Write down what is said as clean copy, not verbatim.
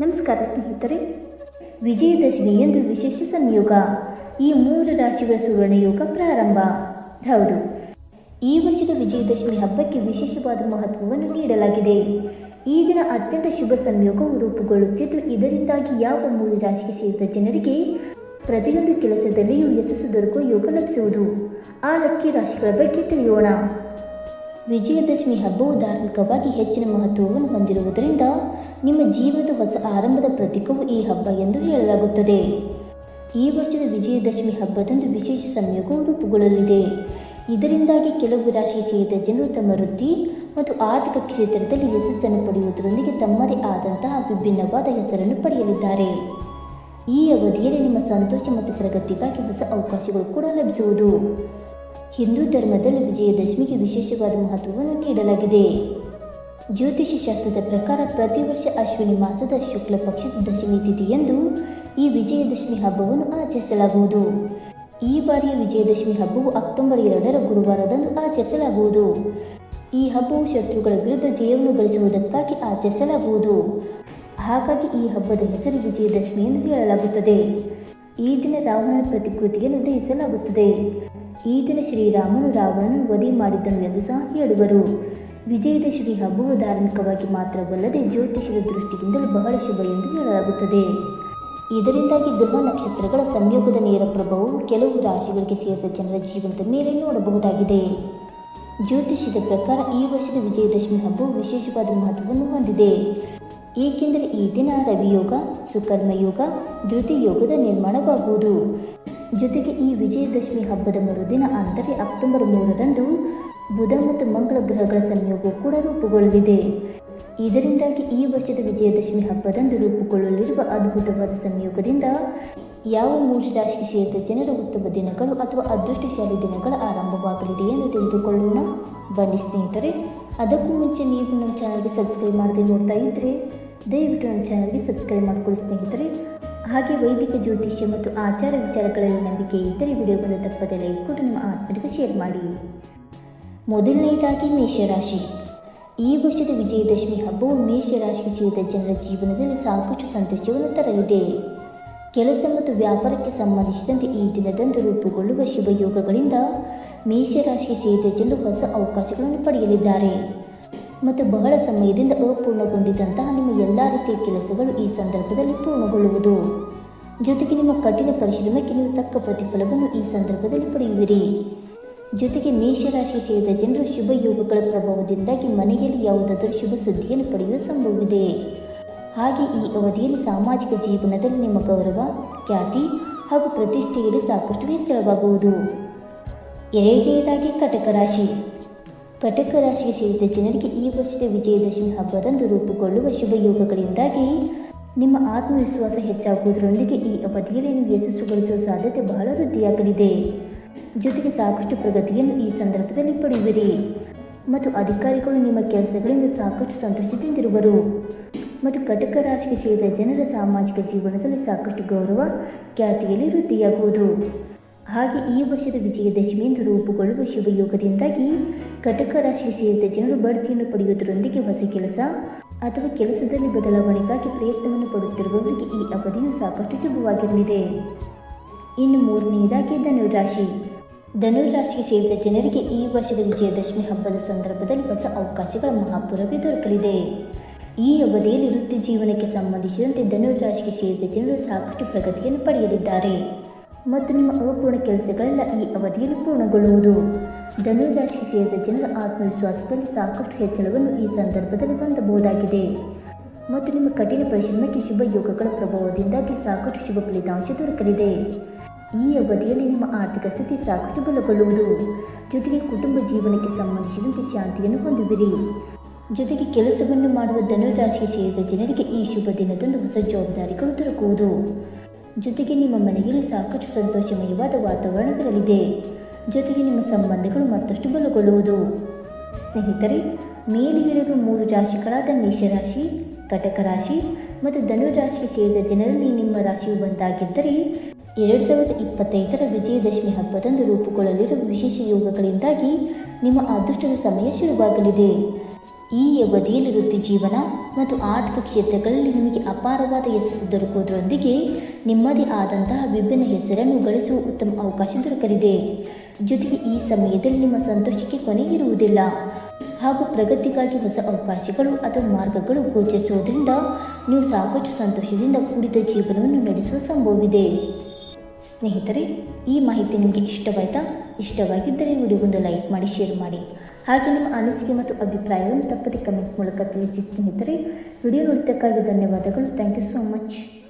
ನಮಸ್ಕಾರ ಸ್ನೇಹಿತರೆ. ವಿಜಯದಶಮಿಯಂದು ವಿಶೇಷ ಸಂಯೋಗ. ಈ 3 ರಾಶಿಗಳ ಸುವರ್ಣಯೋಗ ಪ್ರಾರಂಭ. ಹೌದು, ಈ ವರ್ಷದ ವಿಜಯದಶಮಿ ಹಬ್ಬಕ್ಕೆ ವಿಶೇಷವಾದ ಮಹತ್ವವನ್ನು ನೀಡಲಾಗಿದೆ. ಈ ದಿನ ಅತ್ಯಂತ ಶುಭ ಸಂಯೋಗವು ರೂಪುಗೊಳ್ಳುತ್ತಿದ್ದು, ಇದರಿಂದಾಗಿ ಯಾವ 3 ರಾಶಿಗೆ ಸೇರಿದ ಜನರಿಗೆ ಪ್ರತಿಯೊಂದು ಕೆಲಸದಲ್ಲಿಯೂ ಯಶಸ್ಸು ದೊರಕುವ ಯೋಗ ಲಭಿಸುವುದು. ಆ ಲಕ್ಕಿ ರಾಶಿಗಳ ಬಗ್ಗೆ ತಿಳಿಯೋಣ. ವಿಜಯದಶಮಿ ಹಬ್ಬವು ಧಾರ್ಮಿಕವಾಗಿ ಹೆಚ್ಚಿನ ಮಹತ್ವವನ್ನು ಹೊಂದಿರುವುದರಿಂದ ನಿಮ್ಮ ಜೀವನದ ಹೊಸ ಆರಂಭದ ಪ್ರತೀಕವು ಈ ಹಬ್ಬ ಎಂದು ಹೇಳಲಾಗುತ್ತದೆ. ಈ ವರ್ಷದ ವಿಜಯದಶಮಿ ಹಬ್ಬದಂದು ವಿಶೇಷ ಸಂಯೋಗವು ರೂಪುಗೊಳ್ಳಲಿದೆ. ಇದರಿಂದಾಗಿ ಕೆಲವು ರಾಶಿಗೆ ಸೇರಿದ ಜನರು ತಮ್ಮ ವೃತ್ತಿ ಮತ್ತು ಆರ್ಥಿಕ ಕ್ಷೇತ್ರದಲ್ಲಿ ಯಶಸ್ಸನ್ನು ಪಡೆಯುವುದರೊಂದಿಗೆ ತಮ್ಮದೇ ಆದಂತಹ ವಿಭಿನ್ನವಾದ ಹೆಸರನ್ನು ಪಡೆಯಲಿದ್ದಾರೆ. ಈ ಅವಧಿಯಲ್ಲಿ ನಿಮ್ಮ ಸಂತೋಷ ಮತ್ತು ಪ್ರಗತಿಗಾಗಿ ಹೊಸ ಅವಕಾಶಗಳು ಕೂಡ ಲಭಿಸುವುದು. ಹಿಂದೂ ಧರ್ಮದಲ್ಲಿ ವಿಜಯದಶಮಿಗೆ ವಿಶೇಷವಾದ ಮಹತ್ವವನ್ನು ನೀಡಲಾಗಿದೆ. ಜ್ಯೋತಿಷ್ಯ ಶಾಸ್ತ್ರದ ಪ್ರಕಾರ ಪ್ರತಿ ವರ್ಷ ಅಶ್ವಿನಿ ಮಾಸದ ಶುಕ್ಲ ಪಕ್ಷದ ದಶಮಿ ತಿಥಿಯಂದು ಈ ವಿಜಯದಶಮಿ ಹಬ್ಬವನ್ನು ಆಚರಿಸಲಾಗುವುದು. ಈ ಬಾರಿಯ ವಿಜಯದಶಮಿ ಹಬ್ಬವು ಅಕ್ಟೋಬರ್ 2ರ ಗುರುವಾರದಂದು ಆಚರಿಸಲಾಗುವುದು. ಈ ಹಬ್ಬವು ಶತ್ರುಗಳ ವಿರುದ್ಧ ಜಯವನ್ನು ಗಳಿಸುವುದಕ್ಕಾಗಿ ಆಚರಿಸಲಾಗುವುದು. ಹಾಗಾಗಿ ಈ ಹಬ್ಬದ ಹೆಸರು ವಿಜಯದಶಮಿ ಎಂದು ಹೇಳಲಾಗುತ್ತದೆ. ಈ ದಿನ ರಾವಣನ ಪ್ರತಿಕೃತಿಯನ್ನು ದಹಿಸಲಾಗುತ್ತದೆ. ಈ ದಿನ ಶ್ರೀರಾಮನು ರಾವಣನನ್ನು ವಧೆ ಮಾಡಿದ್ದನು ಎಂದು ಸಹ ಹೇಳುವರು. ವಿಜಯದಶಮಿ ಹಬ್ಬವು ಧಾರ್ಮಿಕವಾಗಿ ಮಾತ್ರವಲ್ಲದೆ ಜ್ಯೋತಿಷ್ಯದ ದೃಷ್ಟಿಯಿಂದಲೂ ಬಹಳ ಶುಭ ಎಂದು ಹೇಳಲಾಗುತ್ತದೆ. ಇದರಿಂದಾಗಿ ಗ್ರಹ ನಕ್ಷತ್ರಗಳ ಸಂಯೋಗದ ನೇರ ಪ್ರಭಾವವು ಕೆಲವು ರಾಶಿಗಳಿಗೆ ಸೇರಿದ ಜನರ ಜೀವನದ ಮೇಲೆ ನೋಡಬಹುದಾಗಿದೆ. ಜ್ಯೋತಿಷ್ಯದ ಪ್ರಕಾರ ಈ ವರ್ಷದ ವಿಜಯದಶಮಿ ಹಬ್ಬವು ವಿಶೇಷವಾದ ಮಹತ್ವವನ್ನು ಹೊಂದಿದೆ. ಏಕೆಂದರೆ ಈ ದಿನ ರವಿಯೋಗ, ಸುಕರ್ಮ ಯೋಗ, ಧೃತಿ ಯೋಗದ ನಿರ್ಮಾಣವಾಗುವುದು. ಜೊತೆಗೆ ಈ ವಿಜಯದಶಮಿ ಹಬ್ಬದ ಮರುದಿನ ಅಂದರೆ ಅಕ್ಟೋಬರ್ 3ರಂದು ಬುಧ ಮತ್ತು ಮಂಗಳ ಗ್ರಹಗಳ ಸಂಯೋಗವು ಕೂಡ ರೂಪುಗೊಳ್ಳಲಿದೆ. ಇದರಿಂದಾಗಿ ಈ ವರ್ಷದ ವಿಜಯದಶಮಿ ಹಬ್ಬದಂದು ರೂಪುಗೊಳ್ಳಲಿರುವ ಅದ್ಭುತವಾದ ಸಂಯೋಗದಿಂದ ಯಾವ 3 ರಾಶಿಗೆ ಸೇರಿದ ಜನರ ಉತ್ತಮ ದಿನಗಳು ಅಥವಾ ಅದೃಷ್ಟಶಾಲಿ ದಿನಗಳ ಆರಂಭವಾಗಲಿದೆ ಎಂದು ತಿಳಿದುಕೊಳ್ಳೋಣ. ಬನ್ನಿ ಸ್ನೇಹಿತರೆ, ಅದಕ್ಕೂ ಮುಂಚೆ ನೀವು ನಮ್ಮ ಚಾನಲ್ಗೆ ಸಬ್ಸ್ಕ್ರೈಬ್ ಮಾಡದೆ ನೋಡ್ತಾ ಇದ್ದರೆ ದಯವಿಟ್ಟು ನಮ್ಮ ಚಾನಲ್ಗೆ ಸಬ್ಸ್ಕ್ರೈಬ್ ಮಾಡಿಕೊಳ್ಳಿ ಸ್ನೇಹಿತರೆ. ಹಾಗೆ ವೈದಿಕ ಜ್ಯೋತಿಷ್ಯ ಮತ್ತು ಆಚಾರ ವಿಚಾರಗಳಲ್ಲಿ ನಂಬಿಕೆ ಇದ್ದರೆ ವಿಡಿಯೋವನ್ನು ತಪ್ಪದೆ ಲೈಕ್ ಕೊಟ್ಟು ನಿಮ್ಮ ಆತ್ಮರಿಗೆ ಶೇರ್ ಮಾಡಿ. ಮೊದಲನೆಯದಾಗಿ ಮೇಷರಾಶಿ. ಈ ವರ್ಷದ ವಿಜಯದಶಮಿ ಹಬ್ಬವು ಮೇಷರಾಶಿಗೆ ಸೇರಿದ ಜನರ ಜೀವನದಲ್ಲಿ ಸಾಕಷ್ಟು ಸಂತೋಷವನ್ನು ತರಲಿದೆ. ಕೆಲಸ ಮತ್ತು ವ್ಯಾಪಾರಕ್ಕೆ ಸಂಬಂಧಿಸಿದಂತೆ ಈ ದಿನದಂದು ರೂಪುಗೊಳ್ಳುವ ಶುಭ ಯೋಗಗಳಿಂದ ಮೇಷರಾಶಿಗೆ ಸೇರಿದ ಜನರು ಹೊಸ ಅವಕಾಶಗಳನ್ನು ಪಡೆಯಲಿದ್ದಾರೆ ಮತ್ತು ಬಹಳ ಸಮಯದಿಂದ ಅಪೂರ್ಣಗೊಂಡಿದ್ದಂತಹ ನಿಮ್ಮ ಎಲ್ಲ ರೀತಿಯ ಕೆಲಸಗಳು ಈ ಸಂದರ್ಭದಲ್ಲಿ ಪೂರ್ಣಗೊಳ್ಳುವುದು. ಜೊತೆಗೆ ನಿಮ್ಮ ಕಠಿಣ ಪರಿಶ್ರಮಕ್ಕೆ ನೀವು ತಕ್ಕ ಪ್ರತಿಫಲವನ್ನು ಈ ಸಂದರ್ಭದಲ್ಲಿ ಪಡೆಯುವಿರಿ. ಜೊತೆಗೆ ಮೇಷರಾಶಿಗೆ ಸೇರಿದ ಜನರು ಶುಭ ಯೋಗಗಳ ಪ್ರಭಾವದಿಂದಾಗಿ ಮನೆಯಲ್ಲಿ ಯಾವುದಾದರೂ ಶುಭ ಸುದ್ದಿಯನ್ನು ಪಡೆಯುವ ಸಂಭವವಿದೆ. ಹಾಗೆ ಈ ಅವಧಿಯಲ್ಲಿ ಸಾಮಾಜಿಕ ಜೀವನದಲ್ಲಿ ನಿಮ್ಮ ಗೌರವ, ಖ್ಯಾತಿ ಹಾಗೂ ಪ್ರತಿಷ್ಠೆಯಲ್ಲಿ ಸಾಕಷ್ಟು ಹೆಚ್ಚಳವಾಗುವುದು. ಎರಡನೆಯದಾಗಿ ಕಟಕ ರಾಶಿ. ಕಟಕ ರಾಶಿಗೆ ಸೇರಿದ ಜನರಿಗೆ ಈ ವರ್ಷದ ವಿಜಯದಶಮಿ ಹಬ್ಬದಂದು ರೂಪುಗೊಳ್ಳುವ ಶುಭ ಯೋಗಗಳಿಂದಾಗಿ ನಿಮ್ಮ ಆತ್ಮವಿಶ್ವಾಸ ಹೆಚ್ಚಾಗುವುದರೊಂದಿಗೆ ಈ ಅವಧಿಯಲ್ಲಿ ನೀವು ಯಶಸ್ಸು ಗಳಿಸುವ ಸಾಧ್ಯತೆ ಬಹಳ ವೃದ್ಧಿಯಾಗಲಿದೆ. ಜೊತೆಗೆ ಸಾಕಷ್ಟು ಪ್ರಗತಿಯನ್ನು ಈ ಸಂದರ್ಭದಲ್ಲಿ ಪಡೆಯುವಿರಿ ಮತ್ತು ಅಧಿಕಾರಿಗಳು ನಿಮ್ಮ ಕೆಲಸಗಳಿಂದ ಸಾಕಷ್ಟು ಸಂತೋಷದಿಂದಿರುವರು. ಮತ್ತು ಕಟಕ ರಾಶಿಗೆ ಸೇರಿದ ಜನರ ಸಾಮಾಜಿಕ ಜೀವನದಲ್ಲಿ ಸಾಕಷ್ಟು ಗೌರವ, ಖ್ಯಾತಿಯಲ್ಲಿ ವೃದ್ಧಿಯಾಗುವುದು. ಹಾಗೆ ಈ ವರ್ಷದ ವಿಜಯದಶಮಿಯಂದು ರೂಪುಗೊಳ್ಳುವ ಶುಭ ಯೋಗದಿಂದಾಗಿ ಕಟಕ ರಾಶಿಗೆ ಸೇರಿದ ಜನರು ಬಡ್ತಿಯನ್ನು ಪಡೆಯುವುದರೊಂದಿಗೆ ಹೊಸ ಕೆಲಸ ಅಥವಾ ಕೆಲಸದಲ್ಲಿ ಬದಲಾವಣೆಗಾಗಿ ಪ್ರಯತ್ನವನ್ನು ಪಡುತ್ತಿರುವವರಿಗೆ ಈ ಅವಧಿಯು ಸಾಕಷ್ಟು ಶುಭವಾಗಿರಲಿದೆ. ಇನ್ನು ಮೂರನೆಯದಾಗಿ ಧನುರಾಶಿ. ಧನುರಾಶಿಗೆ ಸೇರಿದ ಜನರಿಗೆ ಈ ವರ್ಷದ ವಿಜಯದಶಮಿ ಹಬ್ಬದ ಸಂದರ್ಭದಲ್ಲಿ ಹೊಸ ಅವಕಾಶಗಳ ಮಹಾಪೂರವೇ ದೊರಕಲಿದೆ. ಈ ಅವಧಿಯಲ್ಲಿ ವೃತ್ತಿ ಜೀವನಕ್ಕೆ ಸಂಬಂಧಿಸಿದಂತೆ ಧನುರಾಶಿಗೆ ಸೇರಿದ ಜನರು ಸಾಕಷ್ಟು ಪ್ರಗತಿಯನ್ನು ಪಡೆಯಲಿದ್ದಾರೆ ಮತ್ತು ನಿಮ್ಮ ಅಪೂರ್ಣ ಕೆಲಸಗಳೆಲ್ಲ ಈ ಅವಧಿಯಲ್ಲಿ ಪೂರ್ಣಗೊಳ್ಳುವುದು. ಧನುರಾಶಿಗೆ ಸೇರಿದ ಜನರ ಆತ್ಮವಿಶ್ವಾಸದಲ್ಲಿ ಸಾಕಷ್ಟು ಹೆಚ್ಚಳವನ್ನು ಈ ಸಂದರ್ಭದಲ್ಲಿ ಹೊಂದಬಹುದಾಗಿದೆ ಮತ್ತು ನಿಮ್ಮ ಕಠಿಣ ಪರಿಶ್ರಮಕ್ಕೆ ಶುಭ ಯೋಗಗಳ ಪ್ರಭಾವದಿಂದಾಗಿ ಸಾಕಷ್ಟು ಶುಭ ಫಲಿತಾಂಶ ದೊರಕಲಿದೆ. ಈ ಅವಧಿಯಲ್ಲಿ ನಿಮ್ಮ ಆರ್ಥಿಕ ಸ್ಥಿತಿ ಸಾಕಷ್ಟು ಬಲಗೊಳ್ಳುವುದು. ಜೊತೆಗೆ ಕುಟುಂಬ ಜೀವನಕ್ಕೆ ಸಂಬಂಧಿಸಿದಂತೆ ಶಾಂತಿಯನ್ನು ಹೊಂದುವಿರಿ. ಜೊತೆಗೆ ಕೆಲಸವನ್ನು ಮಾಡುವ ಧನುರಾಶಿಗೆ ಸೇರಿದ ಜನರಿಗೆ ಈ ಶುಭ ದಿನದಂದು ಹೊಸ ಜವಾಬ್ದಾರಿಗಳು ದೊರಕುವುದು. ಜೊತೆಗೆ ನಿಮ್ಮ ಮನೆಯಲ್ಲಿ ಸಾಕಷ್ಟು ಸಂತೋಷಮಯವಾದ ವಾತಾವರಣವಿರಲಿದೆ. ಜೊತೆಗೆ ನಿಮ್ಮ ಸಂಬಂಧಗಳು ಮತ್ತಷ್ಟು ಬಲಗೊಳ್ಳುವುದು. ಸ್ನೇಹಿತರೆ, ಮೇಲೆ ಹೇಳಿರುವ 3 ರಾಶಿಗಳಾದ ಮೇಷರಾಶಿ, ಕಟಕ ರಾಶಿ ಮತ್ತು ಧನುರಾಶಿಗೆ ಸೇರಿದ ಜನರಲ್ಲಿ ನಿಮ್ಮ ರಾಶಿಯು ಬಂದಾಗಿದ್ದರೆ 2025ರ ವಿಜಯದಶಮಿ ಹಬ್ಬದಂದು ರೂಪುಗೊಳ್ಳಲಿರುವ ವಿಶೇಷ ಯೋಗಗಳಿಂದಾಗಿ ನಿಮ್ಮ ಅದೃಷ್ಟದ ಸಮಯ ಶುರುವಾಗಲಿದೆ. ಈ ಅವಧಿಯಲ್ಲಿ ವೃತ್ತಿ ಜೀವನ ಮತ್ತು ಆರ್ಥಿಕ ಕ್ಷೇತ್ರಗಳಲ್ಲಿ ನಿಮಗೆ ಅಪಾರವಾದ ಯಶಸ್ಸು ದೊರಕುವುದರೊಂದಿಗೆ ನಿಮ್ಮದೇ ಆದಂತಹ ವಿಭಿನ್ನ ಹೆಸರನ್ನು ಗಳಿಸುವ ಉತ್ತಮ ಅವಕಾಶ ದೊರಕಲಿದೆ. ಜೊತೆಗೆ ಈ ಸಮಯದಲ್ಲಿ ನಿಮ್ಮ ಸಂತೋಷಕ್ಕೆ ಕೊನೆ ಇರುವುದಿಲ್ಲ ಹಾಗೂ ಪ್ರಗತಿಗಾಗಿ ಹೊಸ ಅವಕಾಶಗಳು ಅಥವಾ ಮಾರ್ಗಗಳು ಗೋಚರಿಸುವುದರಿಂದ ನೀವು ಸಾಕಷ್ಟು ಸಂತೋಷದಿಂದ ಕೂಡಿದ ಜೀವನವನ್ನು ನಡೆಸುವ ಸಂಭವವಿದೆ. ಸ್ನೇಹಿತರೆ, ಈ ಮಾಹಿತಿ ನಿಮಗೆ ಇಷ್ಟವಾಯಿತಾ? ಇಷ್ಟವಾಗಿದ್ದರೆ ವಿಡಿಯೋಗೊಂದು ಲೈಕ್ ಮಾಡಿ, ಶೇರ್ ಮಾಡಿ. ಹಾಗೆ ನಿಮ್ಮ ಅನಿಸಿಕೆ ಮತ್ತು ಅಭಿಪ್ರಾಯವನ್ನು ತಪ್ಪದೆ ಕಮೆಂಟ್ ಮೂಲಕ ತಿಳಿಸಿ. ಸ್ನೇಹಿತರೆ, ವಿಡಿಯೋ ನೋಡಿದ್ದಕ್ಕಾಗಿ ಧನ್ಯವಾದಗಳು. Thank you so much.